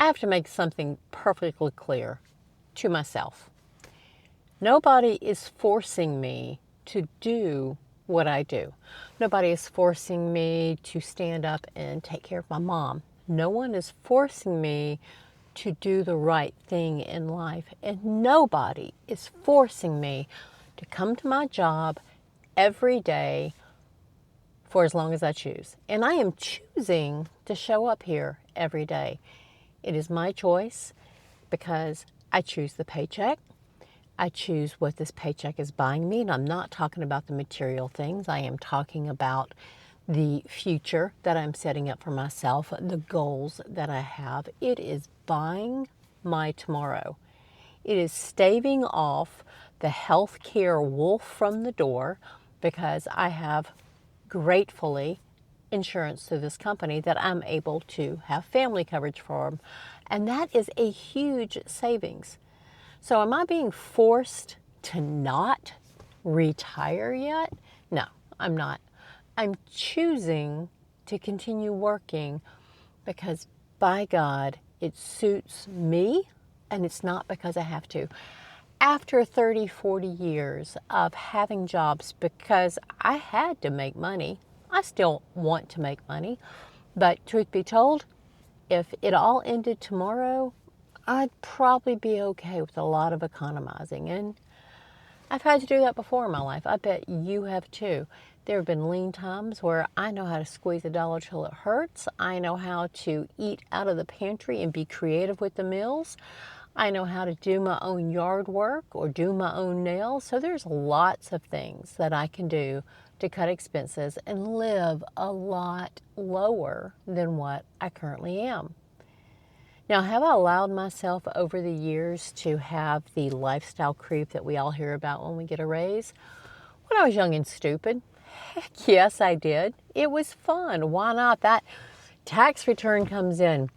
I have to make something perfectly clear to myself. Nobody is forcing me to do what I do. Nobody is forcing me to stand up and take care of my mom. No one is forcing me to do the right thing in life. And nobody is forcing me to come to my job every day for as long as I choose. And I am choosing to show up here every day. It is my choice because I choose the paycheck. I choose what this paycheck is buying me. And I'm not talking about the material things. I am talking about the future that I'm setting up for myself, the goals that I have. It is buying my tomorrow. It is staving off the healthcare wolf from the door because I have gratefully insurance through this company that I'm able to have family coverage for. And that is a huge savings. So am I being forced to not retire yet? No, I'm not. I'm choosing to continue working because, by God, it suits me and it's not because I have to. After 30, 40 years of having jobs, because I had to make money, I still want to make money, but truth be told, if it all ended tomorrow, I'd probably be okay with a lot of economizing. And I've had to do that before in my life. I bet you have too. There have been lean times where I know how to squeeze a dollar till it hurts. I know how to eat out of the pantry and be creative with the meals. I know how to do my own yard work or do my own nails. So there's lots of things that I can do to cut expenses and live a lot lower than what I currently am. Now, have I allowed myself over the years to have the lifestyle creep that we all hear about when we get a raise? When I was young and stupid, heck yes, I did. It was fun. Why not? That tax return comes in.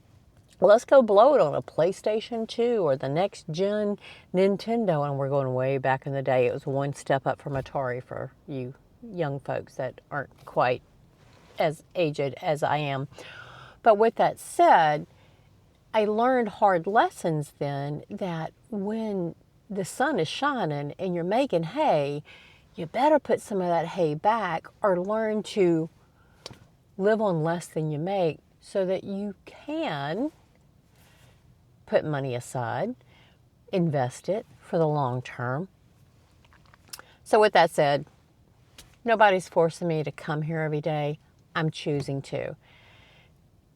Let's go blow it on a PlayStation 2 or the next gen Nintendo. And we're going way back in the day. It was one step up from Atari for you young folks that aren't quite as aged as I am. But with that said, I learned hard lessons then that when the sun is shining and you're making hay, you better put some of that hay back or learn to live on less than you make so that you can put money aside, invest it for the long term. So with that said, nobody's forcing me to come here every day. I'm choosing to.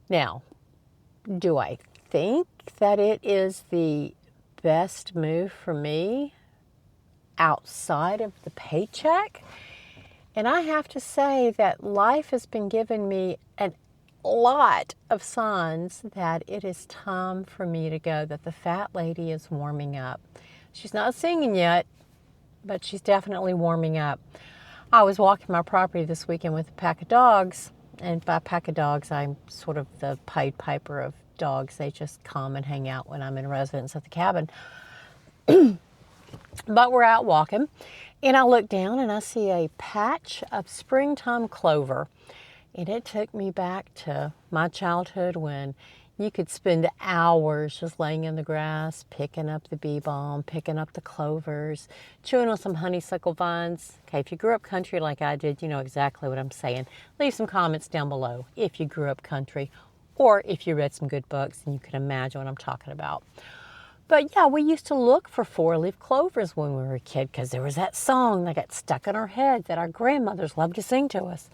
Now, do I think that it is the best move for me outside of the paycheck? And I have to say that life has been giving me a lot of signs that it is time for me to go, that the fat lady is warming up. She's not singing yet, but she's definitely warming up. I was walking my property this weekend with a pack of dogs, and by pack of dogs, I'm sort of the Pied Piper of dogs. They just come and hang out when I'm in residence at the cabin. But we're out walking, and I look down and I see a patch of springtime clover. And it took me back to my childhood when you could spend hours just laying in the grass, picking up the bee balm, picking up the clovers, chewing on some honeysuckle vines. Okay, if you grew up country like I did, you know exactly what I'm saying. Leave some comments down below if you grew up country or if you read some good books and you can imagine what I'm talking about. But yeah, we used to look for four-leaf clovers when we were a kid because there was that song that got stuck in our head that our grandmothers loved to sing to us.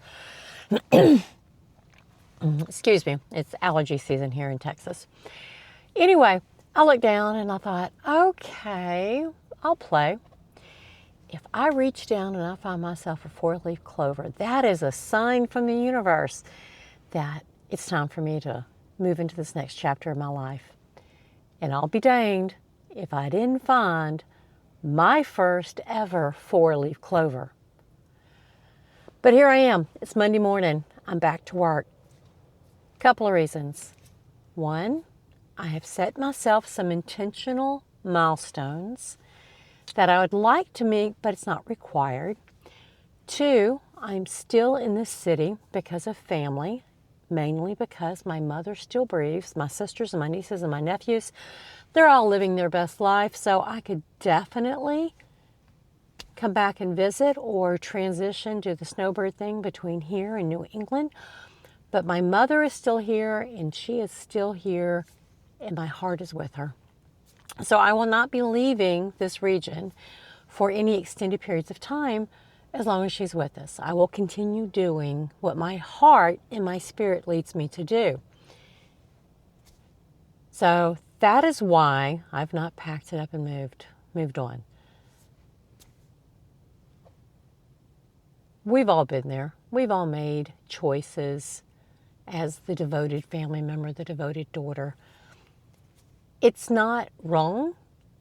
Excuse me, it's allergy season here in Texas. Anyway, I looked down and I thought, okay, I'll play. If I reach down and I find myself a four-leaf clover, that is a sign from the universe that it's time for me to move into this next chapter of my life. And I'll be danged if I didn't find my first ever four-leaf clover. But here I am. It's Monday morning. I'm back to work. Couple of reasons. One, I have set myself some intentional milestones that I would like to meet, but it's not required. Two, I'm still in this city because of family. mainly because my mother still breathes. My sisters and my nieces and my nephews, they're all living their best life. So I could definitely come back and visit or transition to the snowbird thing between here and New England. But my mother is still here, and she is still here, and my heart is with her. So I will not be leaving this region for any extended periods of time as long as she's with us. I will continue doing what my heart and my spirit leads me to do. So that is why I've not packed it up and moved on. We've all been there. We've all made choices as the devoted family member, the devoted daughter. It's not wrong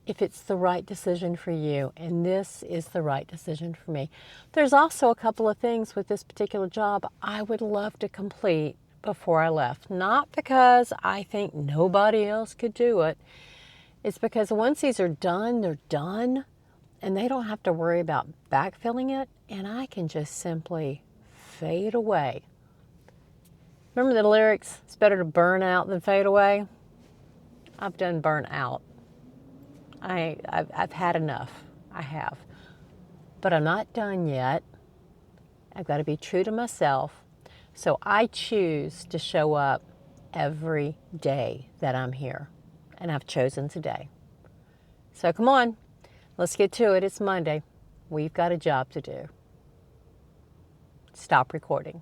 if it's the right decision for you, and this is the right decision for me. There's also a couple of things with this particular job I would love to complete before I left. Not because I think nobody else could do it. It's because once these are done, they're done, and they don't have to worry about backfilling it, and I can just simply fade away. Remember the lyrics, it's better to burn out than fade away? I've done burn out. I've had enough. I have. But I'm not done yet. I've got to be true to myself. So I choose to show up every day that I'm here. And I've chosen today. So come on, let's get to it. It's Monday. We've got a job to do. Stop recording.